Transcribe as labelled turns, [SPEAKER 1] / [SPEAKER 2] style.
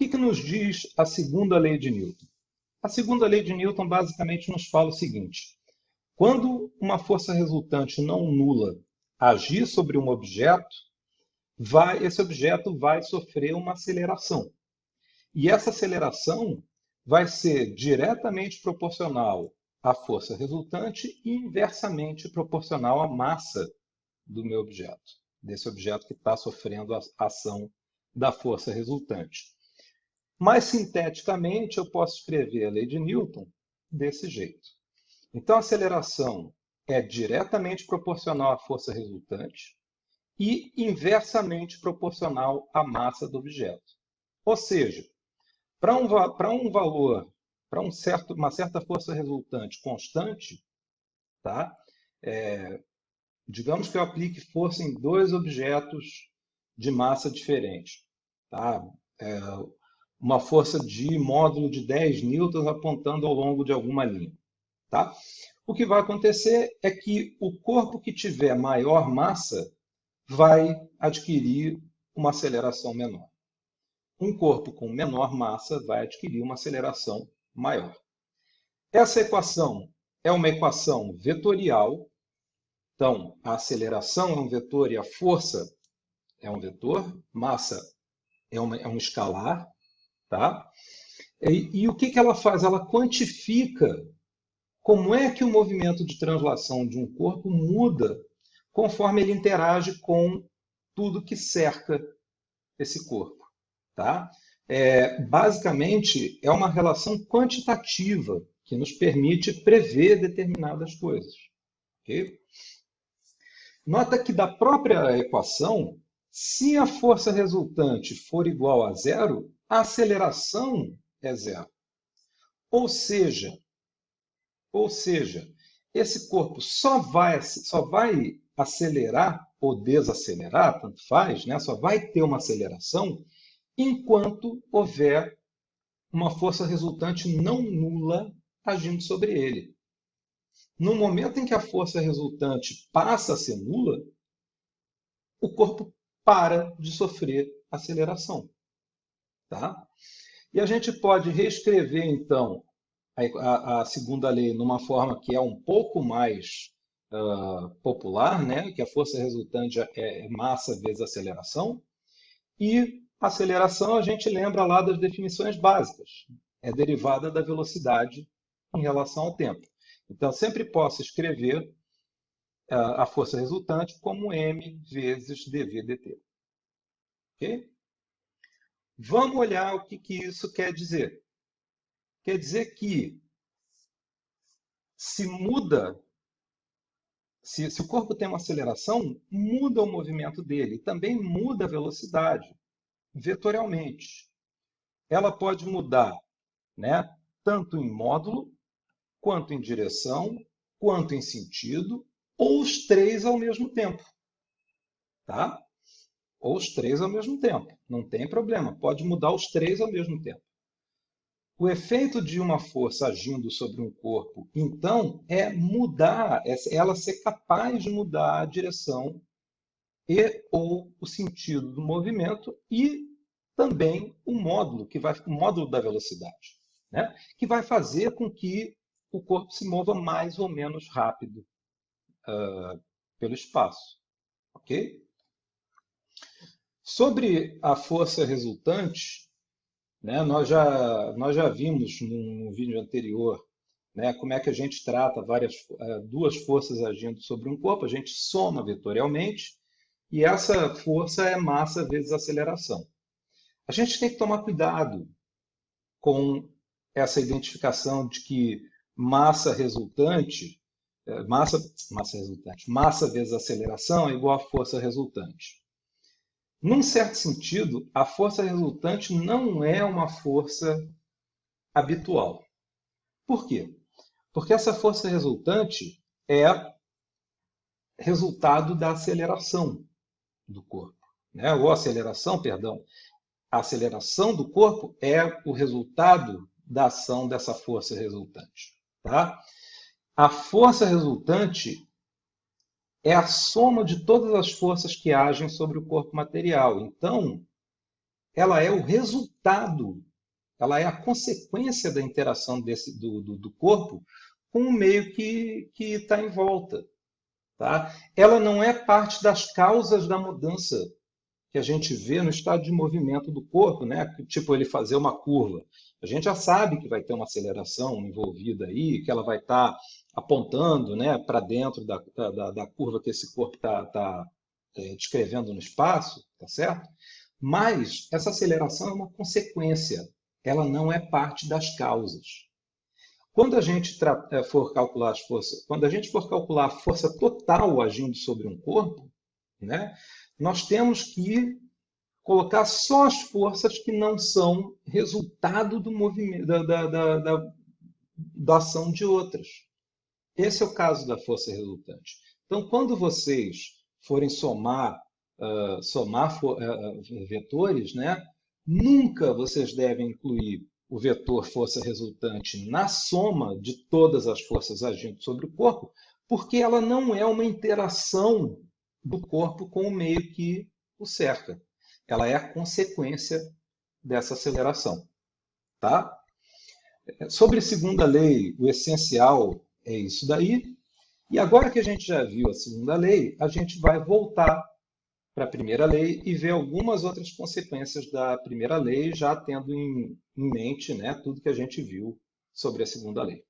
[SPEAKER 1] que nos diz a segunda lei de Newton? A segunda lei de Newton basicamente nos fala o seguinte: quando uma força resultante não nula agir sobre um objeto, esse objeto vai sofrer uma aceleração. E essa aceleração vai ser diretamente proporcional à força resultante e inversamente proporcional à massa do meu objeto, desse objeto que está sofrendo a ação da força resultante. Mais sinteticamente, eu posso escrever a lei de Newton desse jeito. Então, a aceleração é diretamente proporcional à força resultante e inversamente proporcional à massa do objeto. Ou seja, para um valor, para uma certa força resultante constante, tá? Digamos que eu aplique força em dois objetos de massa diferente. Tá? Uma força de módulo de 10 newtons apontando ao longo de alguma linha. Tá? O que vai acontecer é que o corpo que tiver maior massa vai adquirir uma aceleração menor. Um corpo com menor massa vai adquirir uma aceleração maior. Essa equação é uma equação vetorial. Então, a aceleração é um vetor e a força é um vetor, massa é um escalar. Tá? E o que ela faz? Ela quantifica como é que o movimento de translação de um corpo muda conforme ele interage com tudo que cerca esse corpo. Tá? Basicamente, é uma relação quantitativa que nos permite prever determinadas coisas. Okay? Nota que da própria equação, se a força resultante for igual a zero, a aceleração é zero. Ou seja, esse corpo só vai acelerar ou desacelerar, tanto faz, né? Só vai ter uma aceleração enquanto houver uma força resultante não nula agindo sobre ele. No momento em que a força resultante passa a ser nula, o corpo para de sofrer aceleração. Tá? E a gente pode reescrever, então, a segunda lei numa forma que é um pouco mais popular, né? Que a força resultante é massa vezes aceleração. E aceleração, a gente lembra lá das definições básicas. É derivada da velocidade em relação ao tempo. Então, sempre posso escrever a força resultante como m vezes dv dt. Ok? Vamos olhar o que isso quer dizer. Quer dizer que se o corpo tem uma aceleração, muda o movimento dele, também muda a velocidade, vetorialmente. Ela pode mudar, né, tanto em módulo, quanto em direção, quanto em sentido, ou os três ao mesmo tempo. Tá? Ou os três ao mesmo tempo. Não tem problema, pode mudar os três ao mesmo tempo. O efeito de uma força agindo sobre um corpo, então, é mudar, ela ser capaz de mudar a direção e ou o sentido do movimento e também o módulo da velocidade, né? Que vai fazer com que o corpo se mova mais ou menos rápido pelo espaço. Ok? Sobre a força resultante, né, nós já vimos no vídeo anterior, né, como é que a gente trata duas forças agindo sobre um corpo, a gente soma vetorialmente, e essa força é massa vezes aceleração. A gente tem que tomar cuidado com essa identificação de que massa vezes aceleração é igual a força resultante. Num certo sentido, a força resultante não é uma força habitual. Por quê? Porque essa força resultante é resultado da aceleração do corpo, né? Ou aceleração, perdão. A aceleração do corpo é o resultado da ação dessa força resultante. Tá? A força resultante é a soma de todas as forças que agem sobre o corpo material. Então, ela é o resultado, ela é a consequência da interação do corpo com o meio que está em volta. Tá? Ela não é parte das causas da mudança que a gente vê no estado de movimento do corpo, né? Tipo ele fazer uma curva. A gente já sabe que vai ter uma aceleração envolvida aí, que ela vai estar apontando, né, para dentro da curva que esse corpo está descrevendo no espaço, tá certo? Mas essa aceleração é uma consequência, ela não é parte das causas. Quando a gente for calcular as forças, quando a gente for calcular a força total agindo sobre um corpo, né, nós temos que colocar só as forças que não são resultado do movimento, da ação de outras. Esse é o caso da força resultante. Então, quando vocês forem vetores, né, nunca vocês devem incluir o vetor força resultante na soma de todas as forças agindo sobre o corpo, porque ela não é uma interação do corpo com o meio que o cerca. Ela é a consequência dessa aceleração. Tá? Sobre a segunda lei, o essencial é isso daí. E agora que a gente já viu a segunda lei, a gente vai voltar para a primeira lei e ver algumas outras consequências da primeira lei, já tendo em mente, né, tudo que a gente viu sobre a segunda lei.